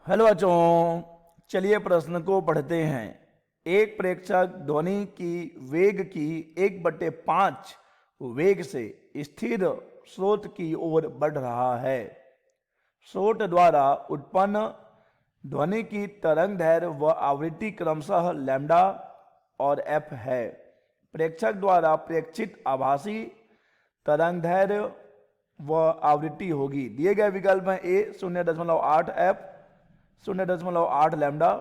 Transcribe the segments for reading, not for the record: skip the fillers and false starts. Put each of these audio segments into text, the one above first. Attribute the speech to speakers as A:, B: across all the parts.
A: Hello बच्चों, चलिए प्रश्न को पढ़ते हैं। एक प्रेक्षक ध्वनि की वेग की 1/5 वेग से स्थिर स्रोत की ओर बढ़ रहा है। स्रोत द्वारा उत्पन्न ध्वनि की तरंग दैर्घ्य व आवृत्ति क्रमशः लैम्डा और एफ है। प्रेक्षक द्वारा प्रेक्षित आभासी तरंग दैर्घ्य व आवृत्ति होगी। दिए गए विकल्प में A 0.8 F 0.8 lambda,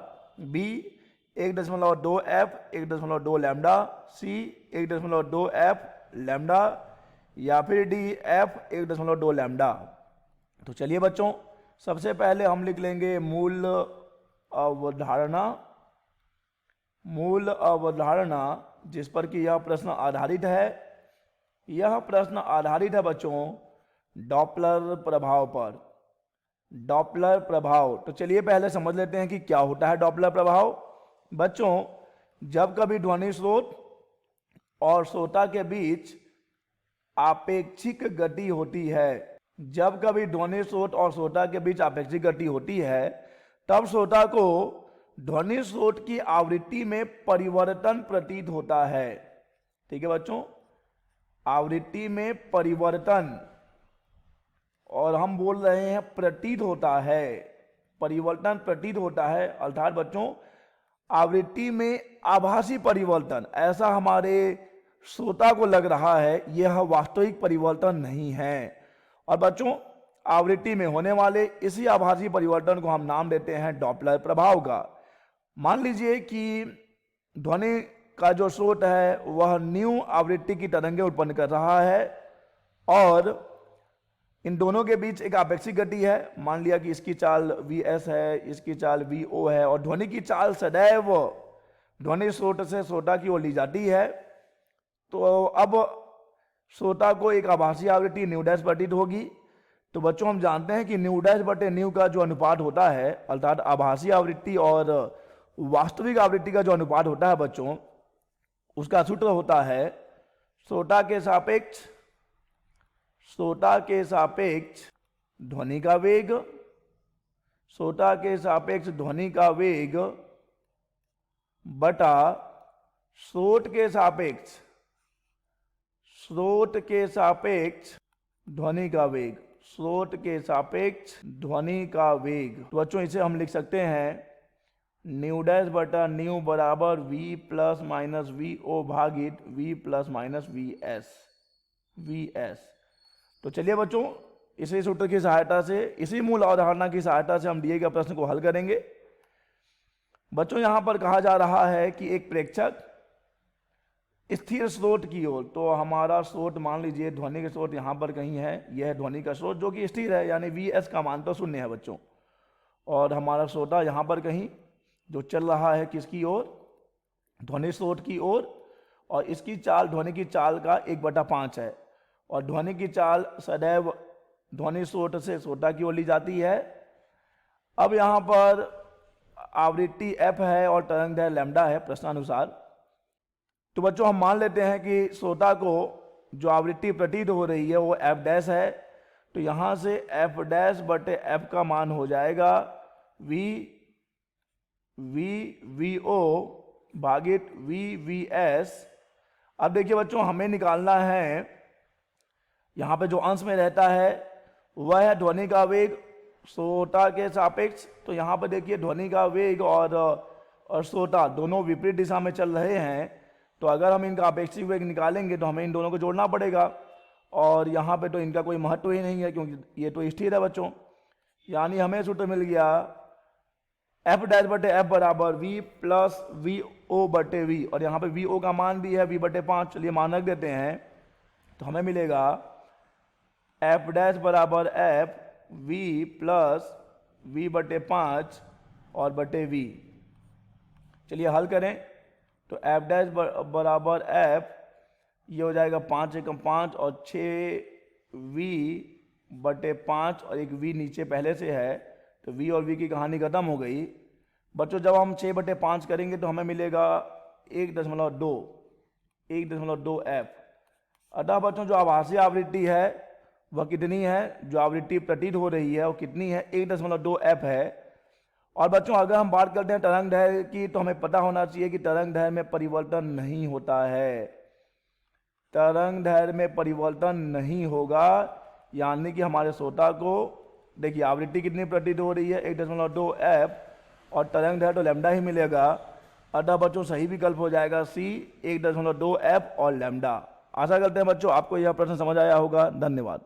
A: B 1.2 F 1.2 lambda, C 1.2 F lambda या फिर डी एफ 1.2 लैम्डा। तो चलिए बच्चों, सबसे पहले हम लिख लेंगे मूल अवधारणा। मूल अवधारणा जिस पर कि यह प्रश्न आधारित है। यह प्रश्न आधारित है बच्चों डॉपलर प्रभाव पर। डॉपलर प्रभाव, तो चलिए पहले समझ लेते हैं कि क्या होता है डॉपलर प्रभाव। बच्चों, जब कभी ध्वनि स्रोत और श्रोता के बीच आपेक्षिक गति होती है, जब कभी ध्वनि स्रोत और श्रोता के बीच आपेक्षिक गति होती है, तब श्रोता को ध्वनि स्रोत की आवृत्ति में परिवर्तन प्रतीत होता है। ठीक है बच्चों, आवृत्ति में परिवर्तन, और हम बोल रहे हैं प्रतीत होता है, परिवर्तन प्रतीत होता है, अर्थात बच्चों आवृत्ति में आभासी परिवर्तन, ऐसा हमारे श्रोता को लग रहा है, यह वास्तविक परिवर्तन नहीं है। और बच्चों आवृत्ति में होने वाले इसी आभासी परिवर्तन को हम नाम देते हैं डॉपलर प्रभाव का। मान लीजिए कि ध्वनि का जो स्रोत है वह न्यू आवृत्ति की तरंगें उत्पन्न कर रहा है और इन दोनों के बीच एक आपेक्षिक गति है। मान लिया कि इसकी चाल Vs है, इसकी चाल Vo है, और ध्वनि की चाल सदैव ध्वनि स्रोत से श्रोता की ओर ली जाती है। तो अब श्रोता को एक आभासी आवृत्ति न्यू डैश प्रतीत होगी। तो बच्चों हम जानते हैं कि न्यू डैश बटे न्यू का जो अनुपात होता है, अर्थात आभासी आवृत्ति और वास्तविक आवृत्ति का जो अनुपात होता है बच्चों, उसका सूत्र होता है श्रोता के सापेक्ष ध्वनि का वेग, श्रोता के सापेक्ष ध्वनि का वेग बटा स्रोत के सापेक्ष ध्वनि का वेग, स्रोत के सापेक्ष ध्वनि का वेग। तो बच्चों इसे हम लिख सकते हैं न्यू डैश बटा न्यू बराबर v plus minus v o भागित v plus minus v s. तो चलिए बच्चों, इसी सूत्र की सहायता से, इसी मूल अवधारणा की सहायता से हम दिए गए प्रश्न को हल करेंगे। बच्चों यहां पर कहा जा रहा है कि एक प्रेक्षक स्थिर स्रोत की ओर, तो हमारा स्रोत मान लीजिए ध्वनि का स्रोत यहां पर कहीं है, यह ध्वनि का स्रोत जो कि स्थिर है, यानी Vs का मान तो 0 है बच्चों, और हमारा श्रोता यहां पर कहीं जो चल रहा है किसकी ओर, ध्वनि स्रोत की ओर, और इसकी चाल ध्वनि की चाल का 1/5 है, और ध्वनि की चाल सदैव ध्वनि स्रोत से श्रोता की ओर ली जाती है। अब यहां पर आवृत्ति f है और तरंग दैर्घ्य लैम्डा है प्रश्नानुसार। तो बच्चों हम मान लेते हैं कि श्रोता को जो आवृत्ति प्रतीत हो रही है वो f डैश है। तो यहां से f डैश बटे f का मान हो जाएगा Vo भागित Vs। अब देखिए बच्चों, हमें निकालना है, यहां पे जो अंश में रहता है वह है ध्वनि का वेग श्रोता के सापेक्ष। तो यहां पर देखिए ध्वनि का वेग और श्रोता दोनों विपरीत दिशा में चल रहे हैं, तो अगर हम इनका आपेक्षिक वेग निकालेंगे तो हमें इन दोनों को जोड़ना पड़ेगा, और यहाँ पे तो इनका कोई महत्व ही नहीं है क्योंकि ये तो स्थिर है बच्चों। यानी हमें सूत्र मिल गया एफ डैश बटे एफ बराबर v प्लस वी ओ बटे वी, और यहाँ पे वी ओ का मान भी है v/5। चलिए मान रख देते हैं, तो हमें मिलेगा एफ डैश बराबर एफ v प्लस v/5 और बटे v। चलिए हल करें, तो एफ डैश बराबर एफ, ये हो जाएगा 5 एकम 5 और 6v/5 और एक v नीचे पहले से है, तो v और v की कहानी खत्म हो गई। बच्चों जब हम 6/5 करेंगे तो हमें मिलेगा 1.2 एफ। अतः बच्चों जो आभासी आवृत्ति है वह कितनी है, जो आवृत्ति प्रतीत हो रही है वो कितनी है, 1.2 एफ है। और बच्चों अगर हम बात करते हैं तरंग दैर्घ्य की, तो हमें पता होना चाहिए कि तरंग दैर्घ्य में परिवर्तन नहीं होता है, तरंग दैर्घ्य में परिवर्तन नहीं होगा। यानी कि हमारे श्रोता को देखिए आवृत्ति कितनी प्रतीत हो रही है 1.2 एफ, और तरंग दैर्घ्य तो लैम्डा ही मिलेगा। अतः बच्चों सही विकल्प हो जाएगा सी 1.2 एफ और लैम्डा। आशा करते हैं बच्चों आपको यह प्रश्न समझ आया होगा। धन्यवाद।